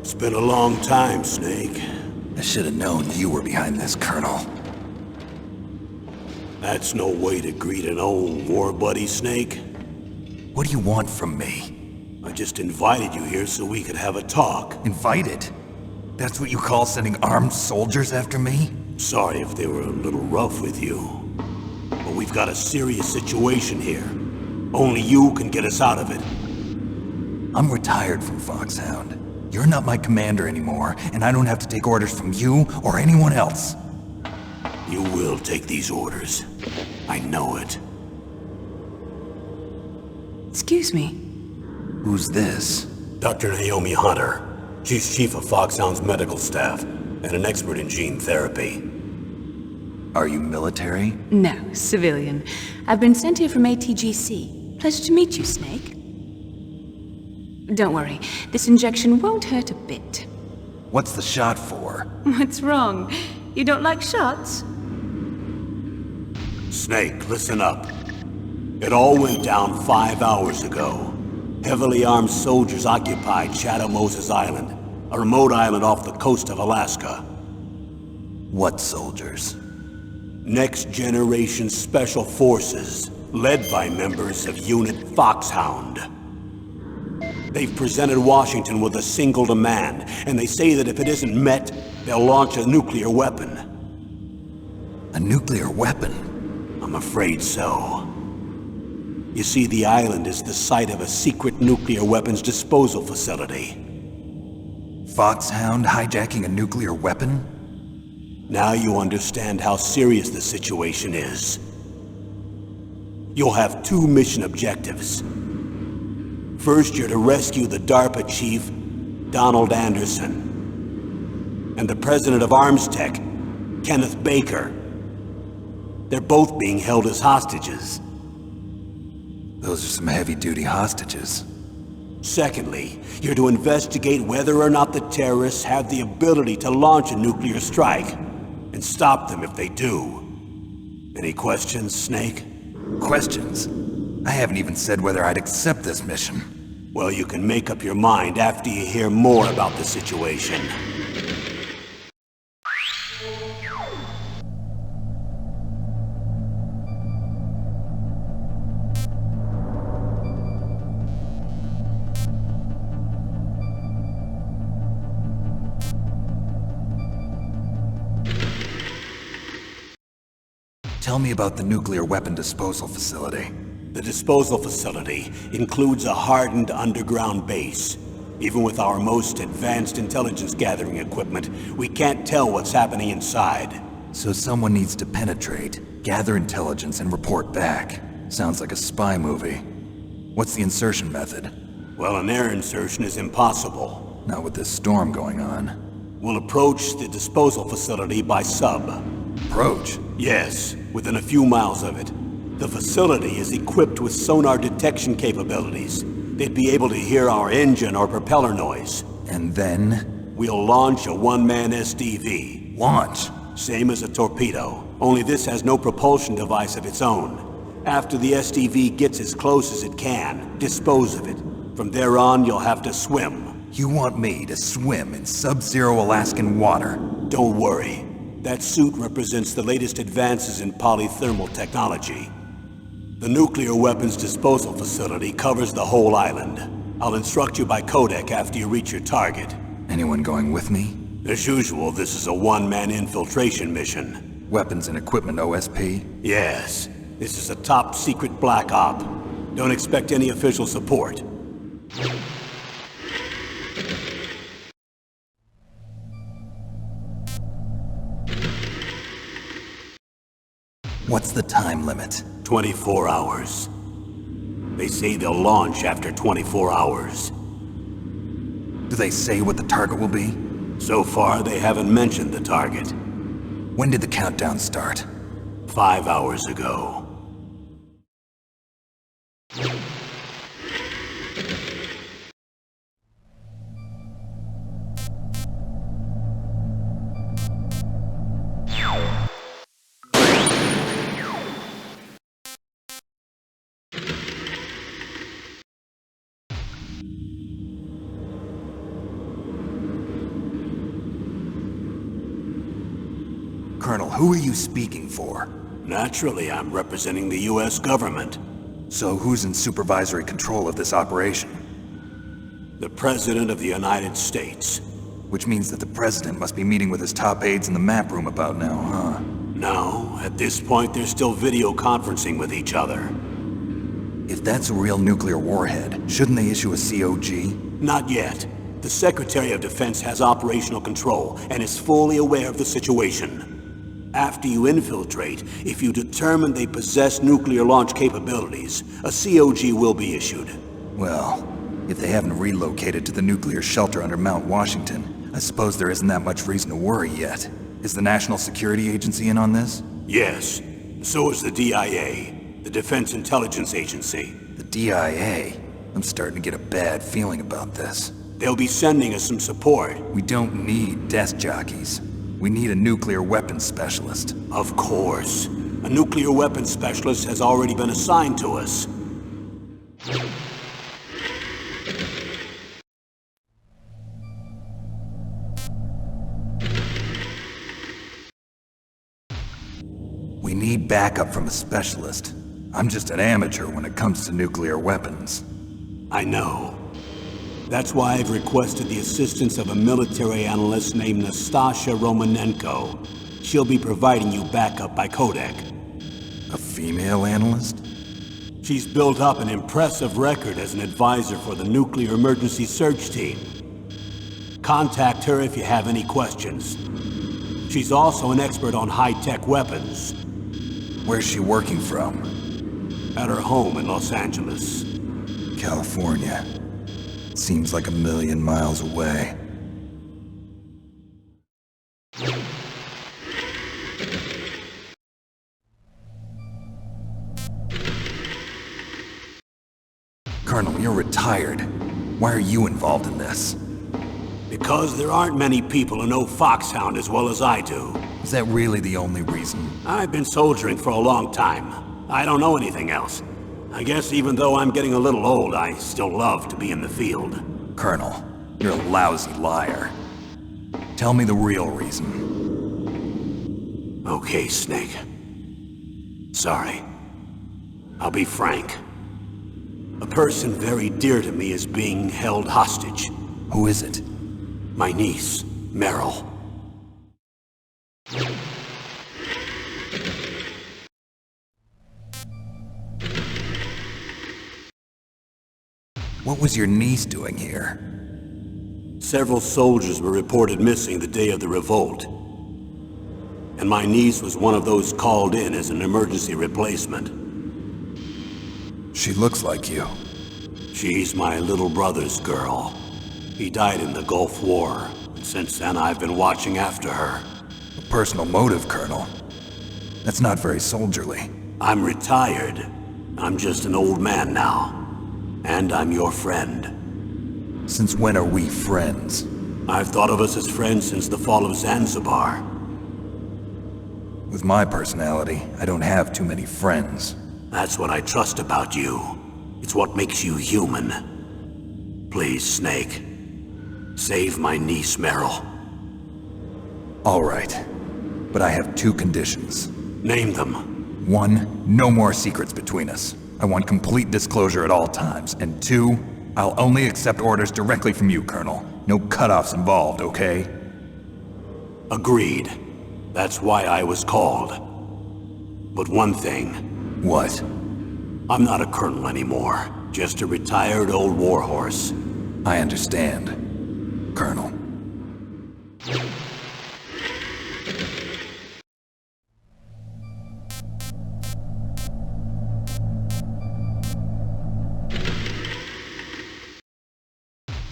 It's been a long time, Snake. I should have known you were behind this, Colonel. That's no way to greet an old war buddy, Snake. What do you want from me? I just invited you here so we could have a talk. Invited? That's what you call sending armed soldiers after me? Sorry if they were a little rough with you. But we've got a serious situation here. Only you can get us out of it. I'm retired from Foxhound. You're not my commander anymore, and I don't have to take orders from you or anyone else. You will take these orders. I know it. Excuse me. Who's this? Dr. Naomi Hunter. She's chief of Foxhound's medical staff, and an expert in gene therapy. Are you military? No, civilian. I've been sent here from ATGC. Pleasure to meet you, Snake. Don't worry, this injection won't hurt a bit. What's the shot for? What's wrong? You don't like shots? Snake, listen up. It all went down 5 hours ago. Heavily armed soldiers occupied Shadow Moses Island, a remote island off the coast of Alaska. What soldiers? Next Generation Special Forces, led by members of Unit Foxhound. They've presented Washington with a single demand, and they say that if it isn't met, they'll launch a nuclear weapon. A nuclear weapon? I'm afraid so. You see, the island is the site of a secret nuclear weapons disposal facility. Foxhound hijacking a nuclear weapon? Now you understand how serious the situation is. You'll have two mission objectives. First, you're to rescue the DARPA chief, Donald Anderson, and the president of ArmsTech, Kenneth Baker. They're both being held as hostages. Those are some heavy-duty hostages. Secondly, you're to investigate whether or not the terrorists have the ability to launch a nuclear strike, and stop them if they do. Any questions, Snake? Questions? I haven't even said whether I'd accept this mission. Well, you can make up your mind after you hear more about the situation. Tell me about the nuclear weapon disposal facility. The disposal facility includes a hardened underground base. Even with our most advanced intelligence gathering equipment, we can't tell what's happening inside. So someone needs to penetrate, gather intelligence, and report back. Sounds like a spy movie. What's the insertion method? Well, an air insertion is impossible. Not with this storm going on. We'll approach the disposal facility by sub. Approach? Yes, within a few miles of it. The facility is equipped with sonar detection capabilities. They'd be able to hear our engine or propeller noise. And then? We'll launch a one-man SDV. Launch? Same as a torpedo, only this has no propulsion device of its own. After the SDV gets as close as it can, dispose of it. From there on, you'll have to swim. You want me to swim in sub-zero Alaskan water? Don't worry. That suit represents the latest advances in polythermal technology. The nuclear weapons disposal facility covers the whole island. I'll instruct you by codec after you reach your target. Anyone going with me? As usual, this is a one-man infiltration mission. Weapons and equipment OSP? Yes. This is a top-secret black op. Don't expect any official support. What's the time limit? 24 hours. They say they'll launch after 24 hours. Do they say what the target will be? So far, they haven't mentioned the target. When did the countdown start? 5 hours ago. Colonel, who are you speaking for? Naturally, I'm representing the U.S. government. So who's in supervisory control of this operation? The President of the United States. Which means that the President must be meeting with his top aides in the map room about now, huh? No, at this point they're still video conferencing with each other. If that's a real nuclear warhead, shouldn't they issue a COG? Not yet. The Secretary of Defense has operational control and is fully aware of the situation. After you infiltrate, if you determine they possess nuclear launch capabilities, a COG will be issued. Well, if they haven't relocated to the nuclear shelter under Mount Washington, I suppose there isn't that much reason to worry yet. Is the National Security Agency in on this? Yes. So is the DIA, the Defense Intelligence Agency. The DIA? I'm starting to get a bad feeling about this. They'll be sending us some support. We don't need desk jockeys. We need a nuclear weapons specialist. Of course. A nuclear weapons specialist has already been assigned to us. We need backup from a specialist. I'm just an amateur when it comes to nuclear weapons. I know. That's why I've requested the assistance of a military analyst named Nastasha Romanenko. She'll be providing you backup by Kodak. A female analyst? She's built up an impressive record as an advisor for the Nuclear Emergency Search Team. Contact her if you have any questions. She's also an expert on high-tech weapons. Where's she working from? At her home in Los Angeles. California. Seems like a million miles away. Colonel, you're retired. Why are you involved in this? Because there aren't many people who know Foxhound as well as I do. Is that really the only reason? I've been soldiering for a long time. I don't know anything else. I guess even though I'm getting a little old, I still love to be in the field. Colonel, you're a lousy liar. Tell me the real reason. Okay, Snake. Sorry. I'll be frank. A person very dear to me is being held hostage. Who is it? My niece, Meryl. What was your niece doing here? Several soldiers were reported missing the day of the revolt. And my niece was one of those called in as an emergency replacement. She looks like you. She's my little brother's girl. He died in the Gulf War, and since then I've been watching after her. A personal motive, Colonel. That's not very soldierly. I'm retired. I'm just an old man now. And I'm your friend. Since when are we friends? I've thought of us as friends since the fall of Zanzibar. With my personality, I don't have too many friends. That's what I trust about you. It's what makes you human. Please, Snake. Save my niece, Meryl. All right. But I have two conditions. Name them. 1, no more secrets between us. I want complete disclosure at all times. And 2, I'll only accept orders directly from you, Colonel. No cutoffs involved, okay? Agreed. That's why I was called. But one thing. What? I'm not a colonel anymore. Just a retired old warhorse. I understand, Colonel.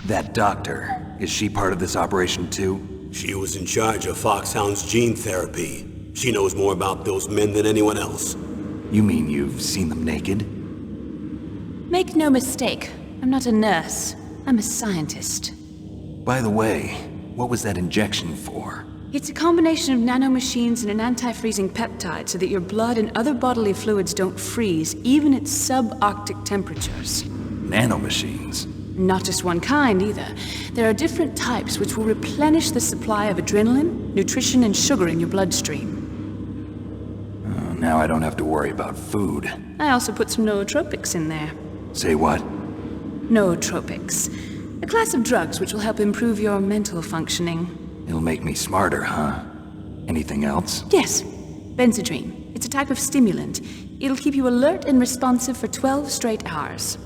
That doctor, is she part of this operation too? She was in charge of Foxhound's gene therapy. She knows more about those men than anyone else. You mean you've seen them naked? Make no mistake, I'm not a nurse. I'm a scientist. By the way, what was that injection for? It's a combination of nanomachines and an anti-freezing peptide so that your blood and other bodily fluids don't freeze, even at subarctic temperatures. Nanomachines? Not just one kind, either. There are different types which will replenish the supply of adrenaline, nutrition, and sugar in your bloodstream. Oh, now I don't have to worry about food. I also put some nootropics in there. Say what? Nootropics. A class of drugs which will help improve your mental functioning. It'll make me smarter, huh? Anything else? Yes. Benzedrine. It's a type of stimulant. It'll keep you alert and responsive for 12 straight hours.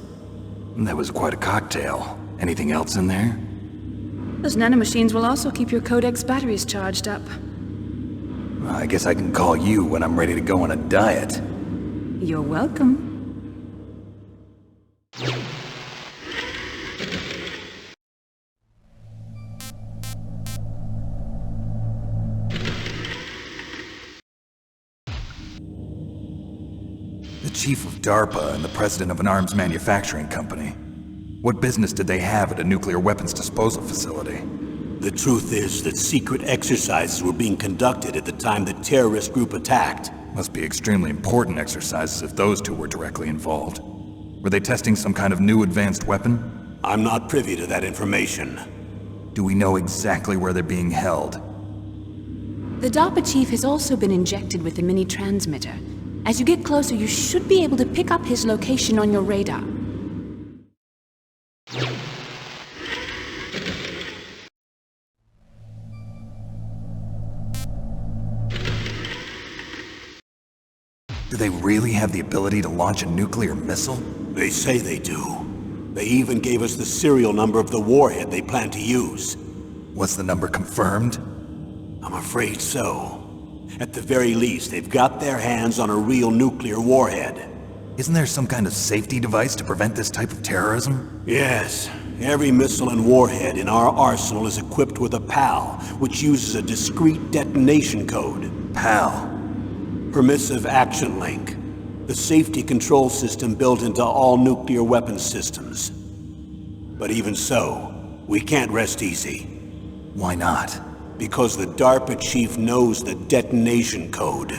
That was quite a cocktail. Anything else in there? Those nanomachines will also keep your Codex batteries charged up. Well, I guess I can call you when I'm ready to go on a diet. You're welcome. The chief of DARPA and the president of an arms manufacturing company. What business did they have at a nuclear weapons disposal facility? The truth is that secret exercises were being conducted at the time the terrorist group attacked. Must be extremely important exercises if those two were directly involved. Were they testing some kind of new advanced weapon? I'm not privy to that information. Do we know exactly where they're being held? The DARPA chief has also been injected with a mini-transmitter. As you get closer, you should be able to pick up his location on your radar. Do they really have the ability to launch a nuclear missile? They say they do. They even gave us the serial number of the warhead they plan to use. Was the number confirmed? I'm afraid so. At the very least, they've got their hands on a real nuclear warhead. Isn't there some kind of safety device to prevent this type of terrorism? Yes. Every missile and warhead in our arsenal is equipped with a PAL, which uses a discrete detonation code. PAL. Permissive Action Link. The safety control system built into all nuclear weapons systems. But even so, we can't rest easy. Why not? Because the DARPA chief knows the detonation code.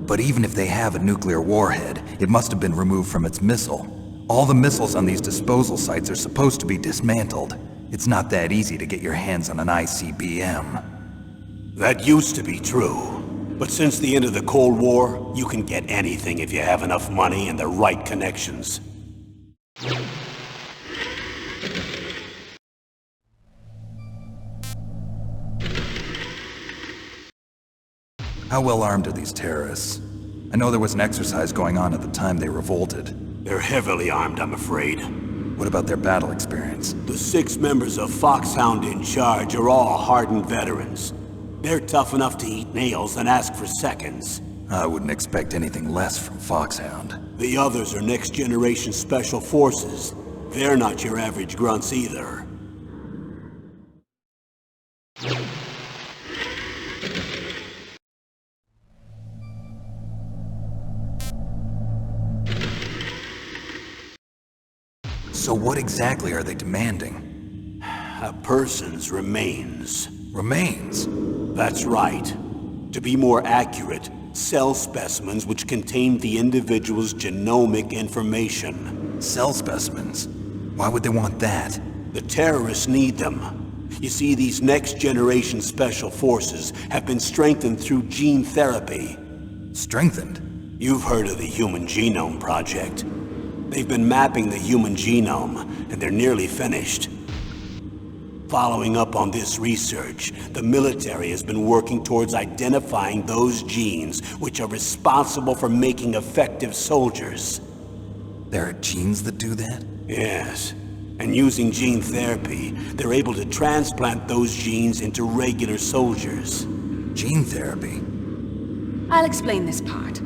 But even if they have a nuclear warhead, it must have been removed from its missile. All the missiles on these disposal sites are supposed to be dismantled. It's not that easy to get your hands on an ICBM. That used to be true. But since the end of the Cold War, you can get anything if you have enough money and the right connections. How well armed are these terrorists? I know there was an exercise going on at the time they revolted. They're heavily armed, I'm afraid. What about their battle experience? The 6 members of Foxhound in charge are all hardened veterans. They're tough enough to eat nails and ask for seconds. I wouldn't expect anything less from Foxhound. The others are next-generation special forces. They're not your average grunts either. So what exactly are they demanding? A person's remains. Remains? That's right. To be more accurate, cell specimens which contain the individual's genomic information. Cell specimens? Why would they want that? The terrorists need them. You see, these next-generation special forces have been strengthened through gene therapy. Strengthened? You've heard of the Human Genome Project. They've been mapping the human genome, and they're nearly finished. Following up on this research, the military has been working towards identifying those genes which are responsible for making effective soldiers. There are genes that do that? Yes. And using gene therapy, they're able to transplant those genes into regular soldiers. Gene therapy? I'll explain this part.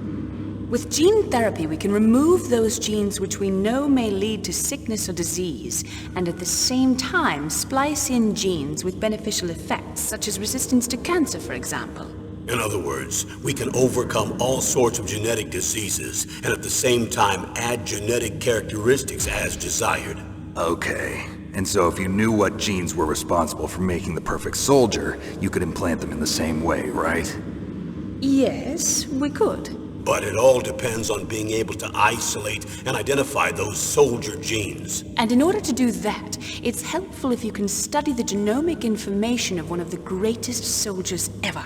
With gene therapy, we can remove those genes which we know may lead to sickness or disease, and at the same time splice in genes with beneficial effects, such as resistance to cancer, for example. In other words, we can overcome all sorts of genetic diseases, and at the same time add genetic characteristics as desired. Okay. And so if you knew what genes were responsible for making the perfect soldier, you could implant them in the same way, right? Yes, we could. But it all depends on being able to isolate and identify those soldier genes. And in order to do that, it's helpful if you can study the genomic information of one of the greatest soldiers ever.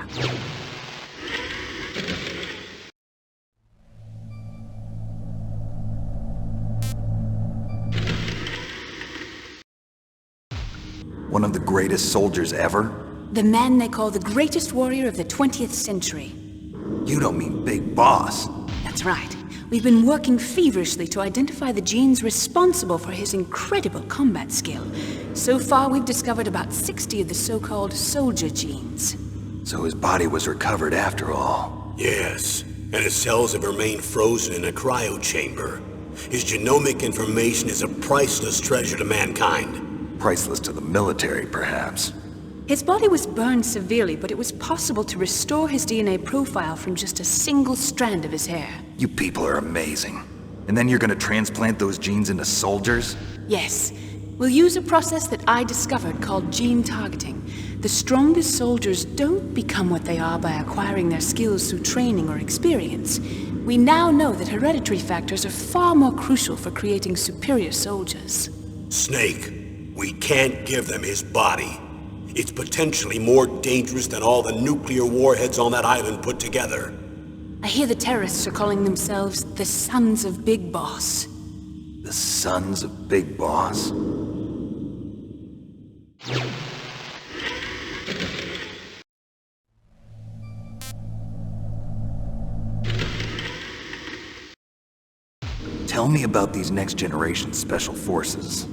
One of the greatest soldiers ever? The man they call the greatest warrior of the 20th century. You don't mean Big Boss. That's right. We've been working feverishly to identify the genes responsible for his incredible combat skill. So far, we've discovered about 60 of the so-called soldier genes. So his body was recovered after all. Yes, and his cells have remained frozen in a cryo chamber. His genomic information is a priceless treasure to mankind. Priceless to the military, perhaps. His body was burned severely, but it was possible to restore his DNA profile from just a single strand of his hair. You people are amazing. And then you're gonna transplant those genes into soldiers? Yes. We'll use a process that I discovered called gene targeting. The strongest soldiers don't become what they are by acquiring their skills through training or experience. We now know that hereditary factors are far more crucial for creating superior soldiers. Snake, we can't give them his body. It's potentially more dangerous than all the nuclear warheads on that island put together. I hear the terrorists are calling themselves the Sons of Big Boss. The Sons of Big Boss? Tell me about these next-generation special forces.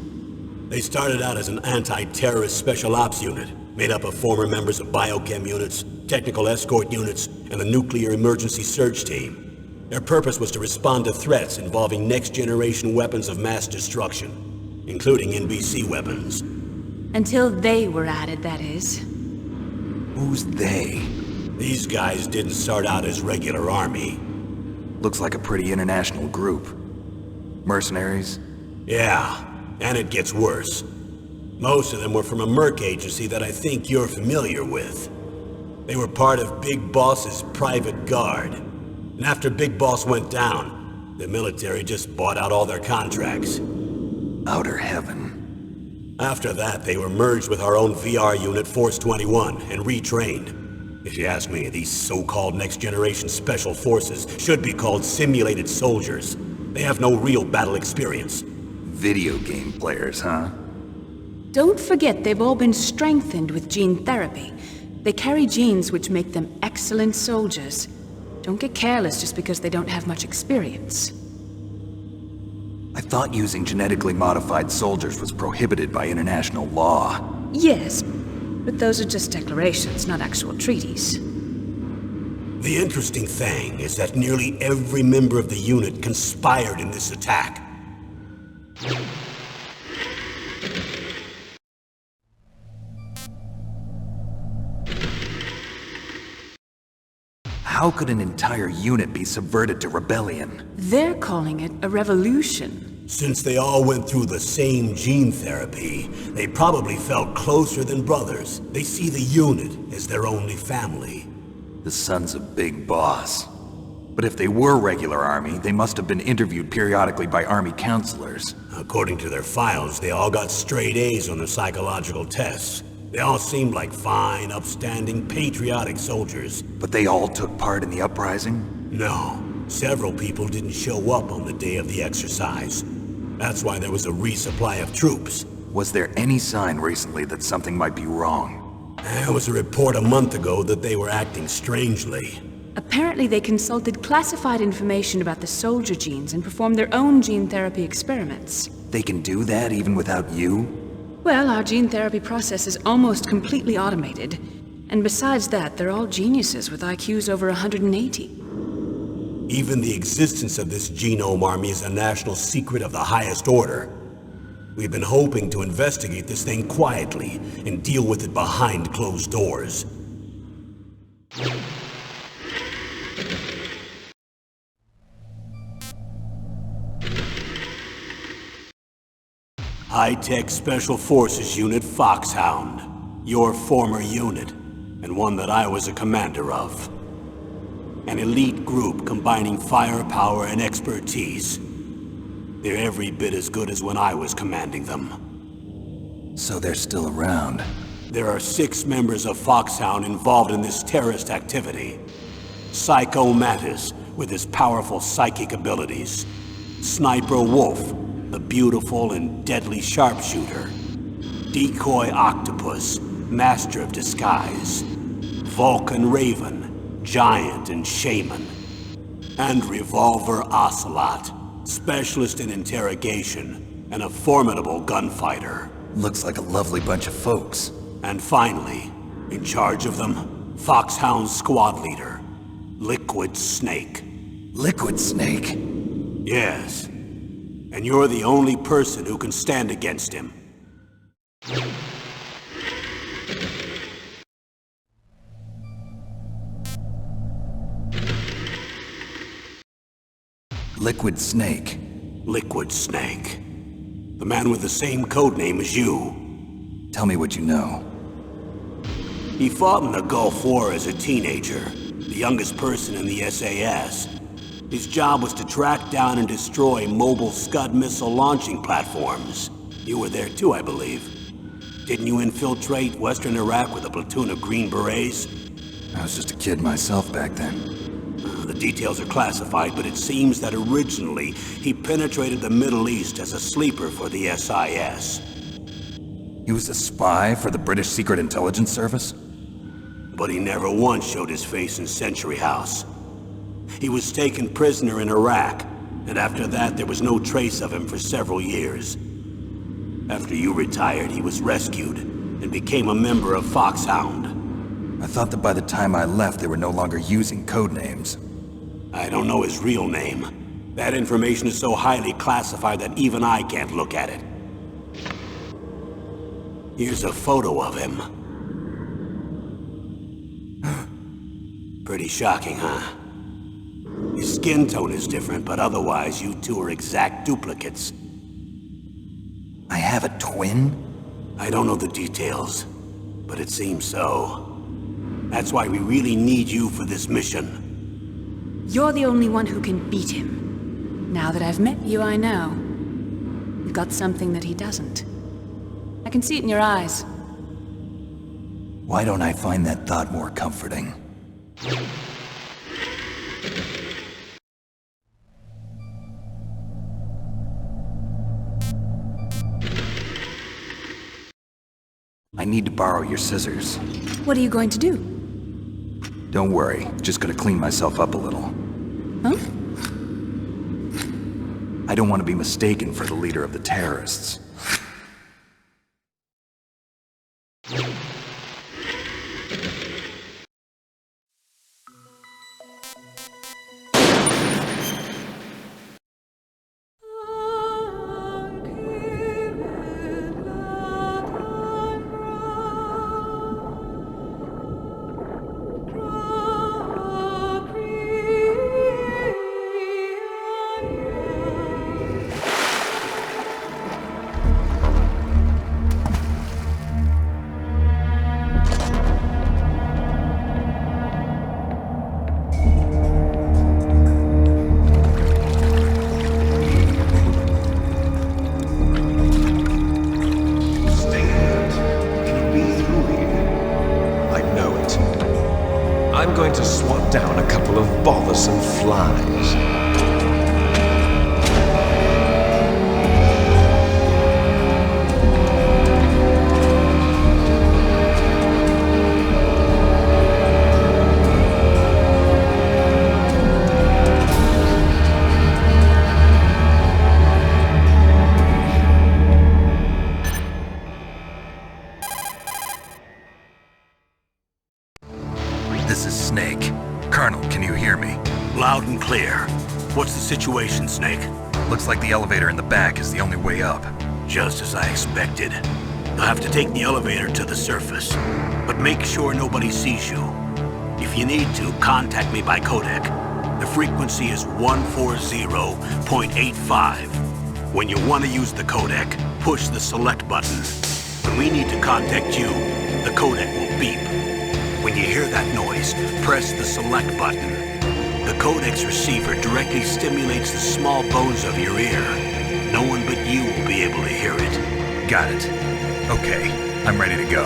They started out as an anti-terrorist special ops unit, made up of former members of biochem units, technical escort units, and the nuclear emergency surge team. Their purpose was to respond to threats involving next-generation weapons of mass destruction, including NBC weapons. Until they were added, that is. Who's they? These guys didn't start out as regular army. Looks like a pretty international group. Mercenaries? Yeah, and it gets worse. Most of them were from a merc agency that I think you're familiar with. They were part of Big Boss's private guard. And after Big Boss went down, the military just bought out all their contracts. Outer heaven. After that, they were merged with our own VR unit, Force 21, and retrained. If you ask me, these so-called next-generation special forces should be called simulated soldiers. They have no real battle experience. Video game players, huh? Don't forget they've all been strengthened with gene therapy. They carry genes which make them excellent soldiers. Don't get careless just because they don't have much experience. I thought using genetically modified soldiers was prohibited by international law. Yes, but those are just declarations, not actual treaties. The interesting thing is that nearly every member of the unit conspired in this attack. How could an entire unit be subverted to rebellion? They're calling it a revolution. Since they all went through the same gene therapy, they probably felt closer than brothers. They see the unit as their only family. The sons of Big Boss. But if they were regular army, they must have been interviewed periodically by army counselors. According to their files, they all got straight A's on their psychological tests. They all seemed like fine, upstanding, patriotic soldiers. But they all took part in the uprising? No, several people didn't show up on the day of the exercise. That's why there was a resupply of troops. Was there any sign recently that something might be wrong? There was a report a month ago that they were acting strangely. Apparently they consulted classified information about the soldier genes and performed their own gene therapy experiments. They can do that even without you? Well, our gene therapy process is almost completely automated. And besides that, they're all geniuses with IQs over 180. Even the existence of this genome army is a national secret of the highest order. We've been hoping to investigate this thing quietly and deal with it behind closed doors. High-Tech Special Forces Unit Foxhound. Your former unit, and one that I was a commander of. An elite group combining firepower and expertise. They're every bit as good as when I was commanding them. So they're still around. There are 6 members of Foxhound involved in this terrorist activity. Psycho Mantis, with his powerful psychic abilities. Sniper Wolf, the beautiful and deadly sharpshooter. Decoy Octopus, master of disguise. Vulcan Raven, giant and shaman. And Revolver Ocelot, specialist in interrogation and a formidable gunfighter. Looks like a lovely bunch of folks. And finally, in charge of them, Foxhound's squad leader, Liquid Snake. Liquid Snake? Yes. And you're the only person who can stand against him. Liquid Snake. Liquid Snake. The man with the same codename as you. Tell me what you know. He fought in the Gulf War as a teenager, the youngest person in the SAS. His job was to track down and destroy mobile Scud missile launching platforms. You were there too, I believe. Didn't you infiltrate Western Iraq with a platoon of Green Berets? I was just a kid myself back then. The details are classified, but it seems that originally he penetrated the Middle East as a sleeper for the SIS. He was a spy for the British Secret Intelligence Service? But he never once showed his face in Century House. He was taken prisoner in Iraq, And after that, there was no trace of him for several years. After you retired, he was rescued and became a member of Foxhound. I thought that by the time I left, they were no longer using code names. I don't know his real name. That information is so highly classified that even I can't look at it. Here's a photo of him. Pretty shocking, huh? His skin tone is different, but otherwise you two are exact duplicates. I have a twin? I don't know the details, but it seems so. That's why we really need you for this mission. You're the only one who can beat him. Now that I've met you, I know. You've got something that he doesn't. I can see it in your eyes. Why don't I find that thought more comforting? I need to borrow your scissors. What are you going to do? Don't worry, just gonna clean myself up a little. Huh? I don't want to be mistaken for the leader of the terrorists. I'm going to swat down a couple of bothersome flies. This is Snake. Colonel, can you hear me? Loud and clear. What's the situation, Snake? Looks like the elevator in the back is the only way up. Just as I expected. You'll have to take the elevator to the surface, but make sure nobody sees you. If you need to, contact me by codec. The frequency is 140.85. When you want to use the codec, push the select button. When we need to contact you, the codec will beep. When you hear that noise, press the select button. The codec's receiver directly stimulates the small bones of your ear. No one but you will be able to hear it. Got it. Okay, I'm ready to go.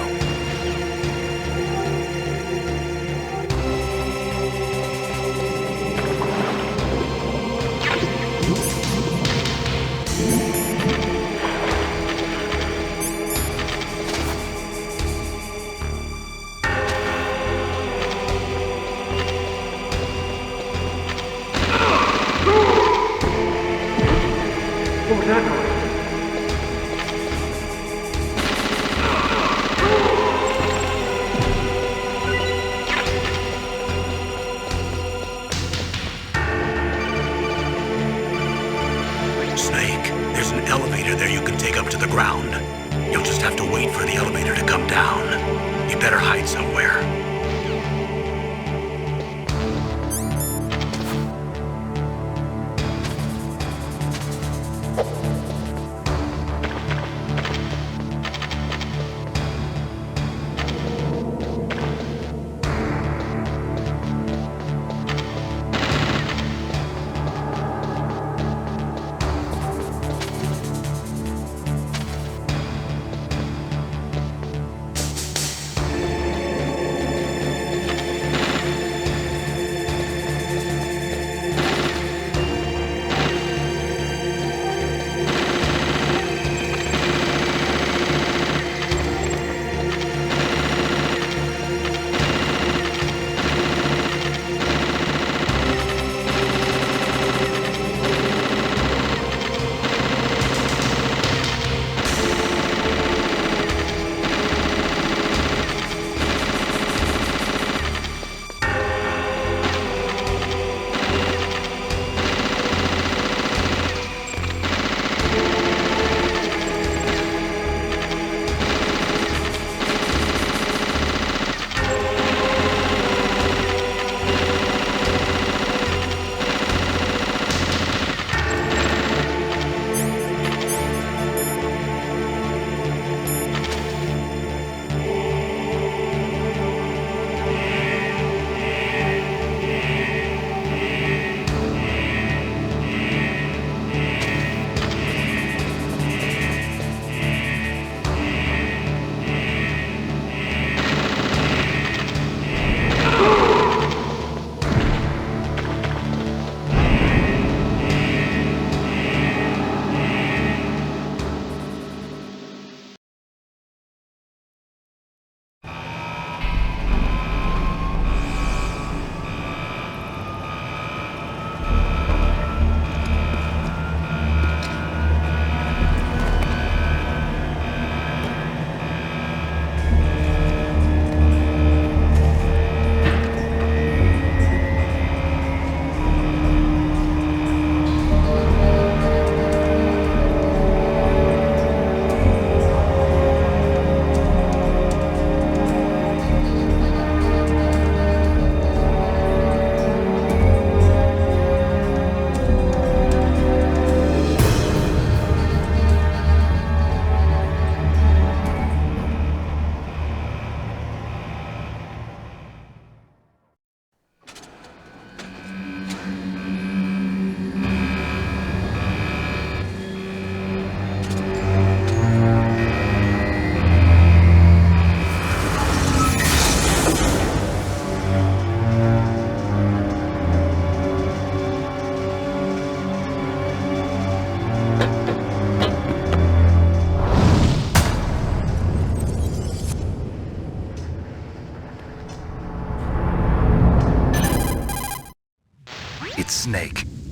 Snake, there's an elevator there you can take up to the ground. You'll just have to wait for the elevator to come down. You better hide somewhere.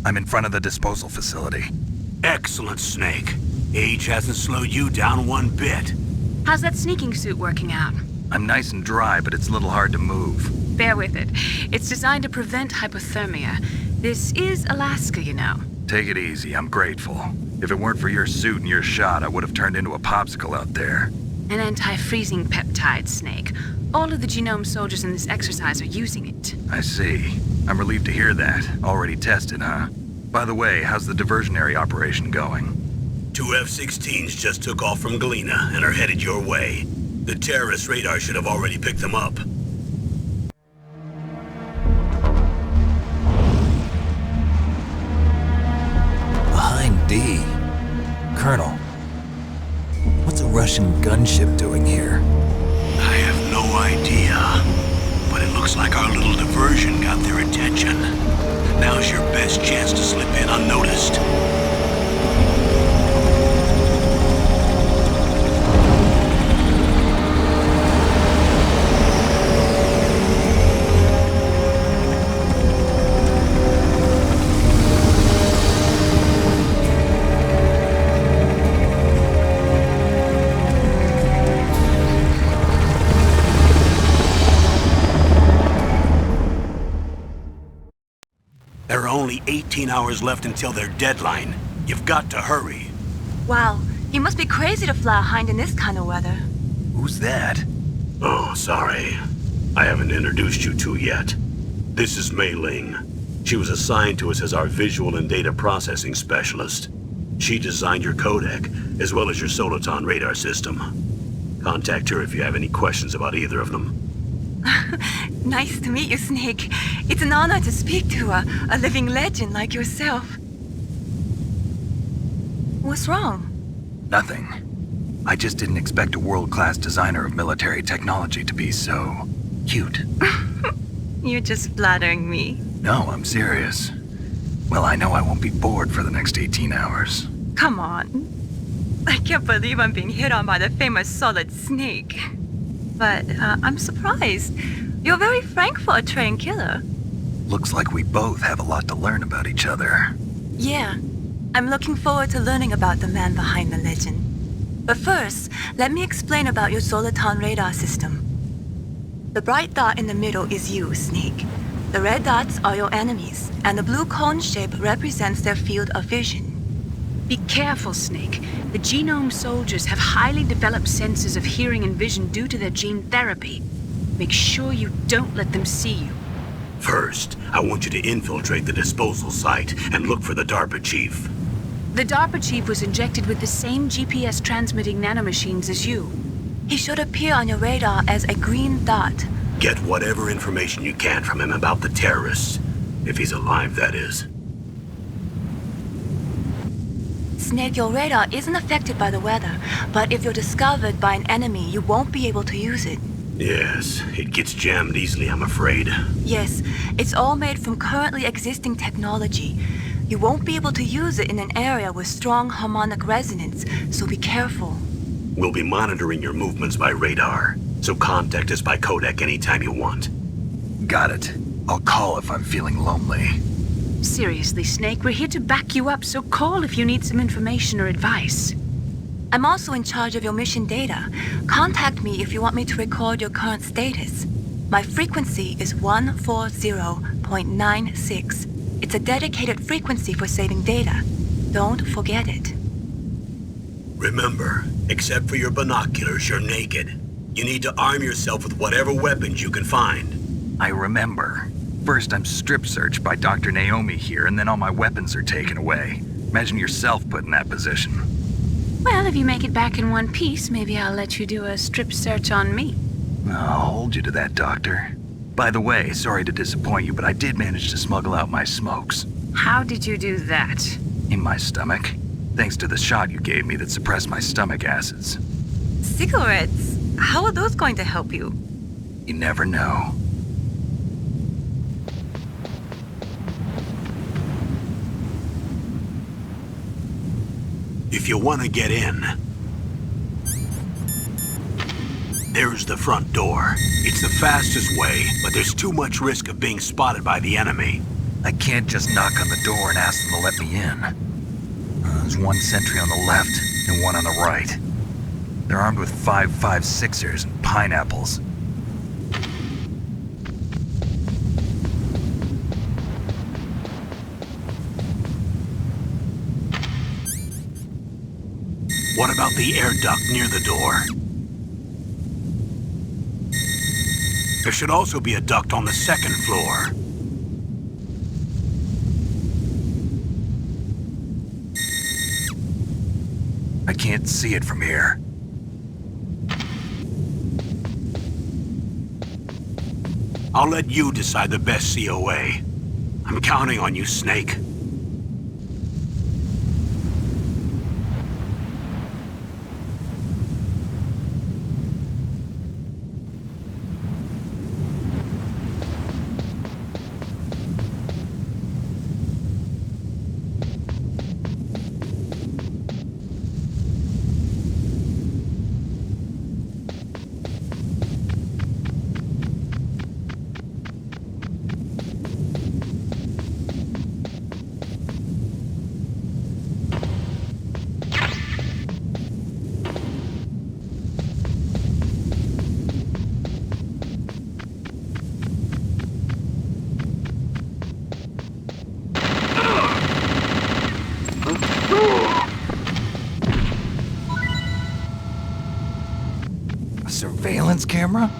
I'm in front of the disposal facility. Excellent, Snake. Age hasn't slowed you down one bit. How's that sneaking suit working out? I'm nice and dry, but it's a little hard to move. Bear with it. It's designed to prevent hypothermia. This is Alaska, you know. Take it easy, I'm grateful. If it weren't for your suit and your shot, I would have turned into a popsicle out there. An anti-freezing peptide, Snake. All of the genome soldiers in this exercise are using it. I see. I'm relieved to hear that. Already tested, huh? By the way, how's the diversionary operation going? 2 F-16s just took off from Galena and are headed your way. The terrorist radar should have already picked them up. Behind D. Colonel, what's a Russian gunship doing here? I have no idea, but it looks like our little diversion got their attention. Now's your best chance to slip in unnoticed. There are only 18 hours left until their deadline. You've got to hurry. Wow, you must be crazy to fly a hind in this kind of weather. Who's that? Oh, sorry. I haven't introduced you to yet. This is Mei Ling. She was assigned to us as our visual and data processing specialist. She designed your codec, as well as your Soliton radar system. Contact her if you have any questions about either of them. Nice to meet you, Snake. It's an honor to speak to a living legend like yourself. What's wrong? Nothing. I just didn't expect a world-class designer of military technology to be so cute. You're just flattering me. No, I'm serious. Well, I know I won't be bored for the next 18 hours. Come on. I can't believe I'm being hit on by the famous Solid Snake. But I'm surprised. You're very frank for a trained killer. Looks like we both have a lot to learn about each other. Yeah. I'm looking forward to learning about the man behind the legend. But first, let me explain about your Soliton radar system. The bright dot in the middle is you, Snake. The red dots are your enemies, and the blue cone shape represents their field of vision. Be careful, Snake. The genome soldiers have highly developed senses of hearing and vision due to their gene therapy. Make sure you don't let them see you. First, I want you to infiltrate the disposal site and look for the DARPA chief. The DARPA chief was injected with the same GPS transmitting nanomachines as you. He should appear on your radar as a green dot. Get whatever information you can from him about the terrorists. If he's alive, that is. Snake, your radar isn't affected by the weather, but if you're discovered by an enemy, you won't be able to use it. Yes, it gets jammed easily, I'm afraid. Yes, it's all made from currently existing technology. You won't be able to use it in an area with strong harmonic resonance, so be careful. We'll be monitoring your movements by radar, so contact us by codec anytime you want. Got it. I'll call if I'm feeling lonely. Seriously, Snake, we're here to back you up, so call if you need some information or advice. I'm also in charge of your mission data. Contact me if you want me to record your current status. My frequency is 140.96. It's a dedicated frequency for saving data. Don't forget it. Remember, except for your binoculars, you're naked. You need to arm yourself with whatever weapons you can find. I remember. First, I'm strip searched by Dr. Naomi here, and then all my weapons are taken away. Imagine yourself put in that position. Well, if you make it back in one piece, maybe I'll let you do a strip search on me. I'll hold you to that, Doctor. By the way, sorry to disappoint you, but I did manage to smuggle out my smokes. How did you do that? In my stomach. Thanks to the shot you gave me that suppressed my stomach acids. Cigarettes? How are those going to help you? You never know. If you want to get in, there's the front door. It's the fastest way, but there's too much risk of being spotted by the enemy. I can't just knock on the door and ask them to let me in. There's one sentry on the left and one on the right. They're armed with 5.56ers and pineapples. What about the air duct near the door? There should also be a duct on the second floor. I can't see it from here. I'll let you decide the best COA. I'm counting on you, Snake. A surveillance camera?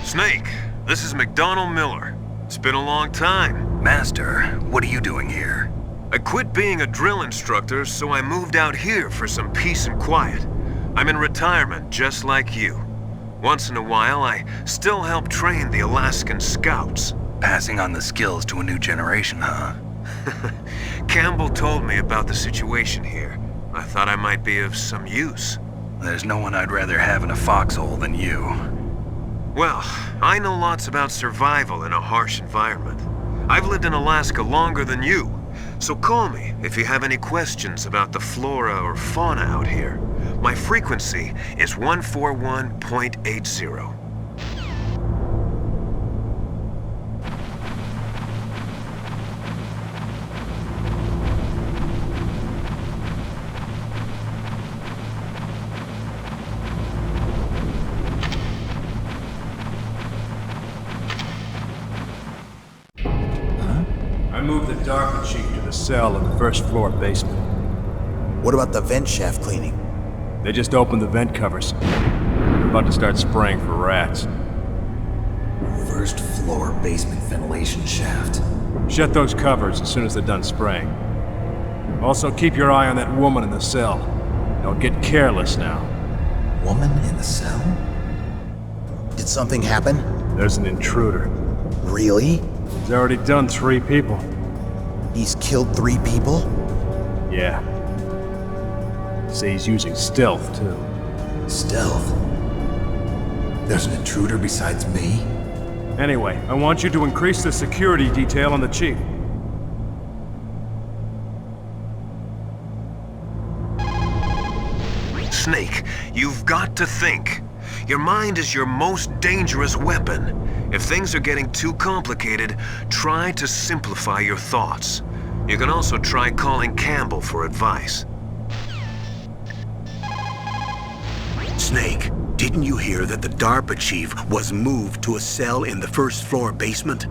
Snake, this is McDonald Miller. It's been a long time. Master, what are you doing here? I quit being a drill instructor, so I moved out here for some peace and quiet. I'm in retirement, just like you. Once in a while, I still help train the Alaskan Scouts. Passing on the skills to a new generation, huh? Campbell told me about the situation here. I thought I might be of some use. There's no one I'd rather have in a foxhole than you. Well, I know lots about survival in a harsh environment. I've lived in Alaska longer than you, so call me if you have any questions about the flora or fauna out here. My frequency is 141.80. I moved the DARPA chief to the cell in the first floor basement. What about the vent shaft cleaning? They just opened the vent covers. They're about to start spraying for rats. First floor basement ventilation shaft. Shut those covers as soon as they're done spraying. Also, keep your eye on that woman in the cell. Don't get careless now. Woman in the cell? Did something happen? There's an intruder. Really? He's already done 3 people. He's killed 3 people? Yeah. Say he's using stealth, too. Stealth? There's an intruder besides me? Anyway, I want you to increase the security detail on the chief. Snake, you've got to think. Your mind is your most dangerous weapon. If things are getting too complicated, try to simplify your thoughts. You can also try calling Campbell for advice. Snake, didn't you hear that the DARPA chief was moved to a cell in the first floor basement?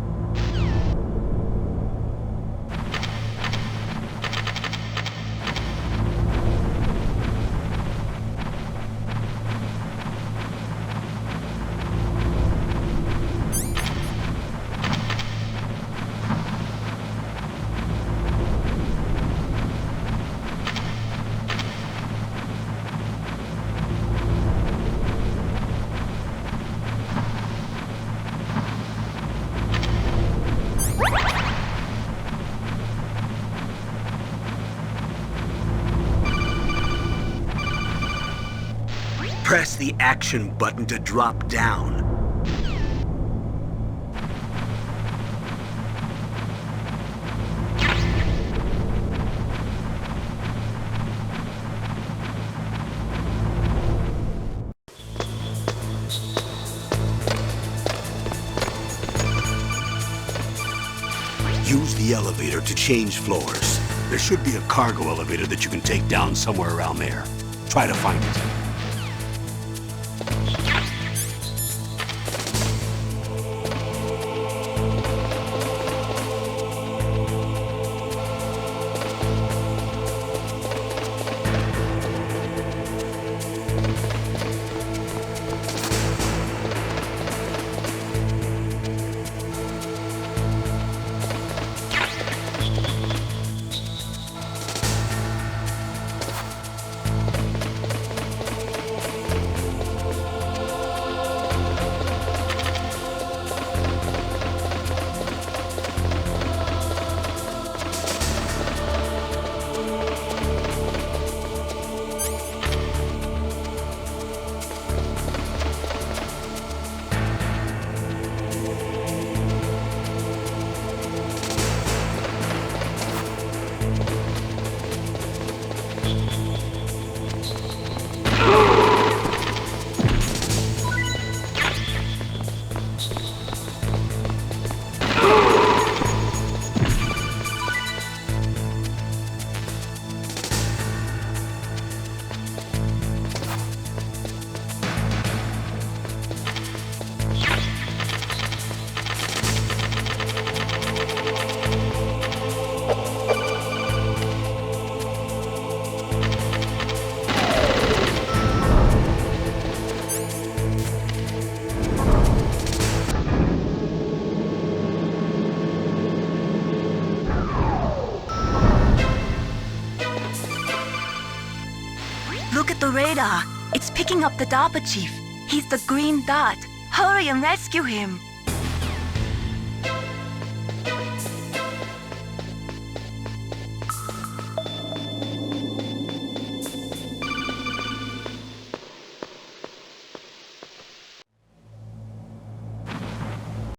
Press the action button to drop down. Use the elevator to change floors. There should be a cargo elevator that you can take down somewhere around there. Try to find it. Look at the radar. It's picking up the DARPA chief. He's the green dot. Hurry and rescue him.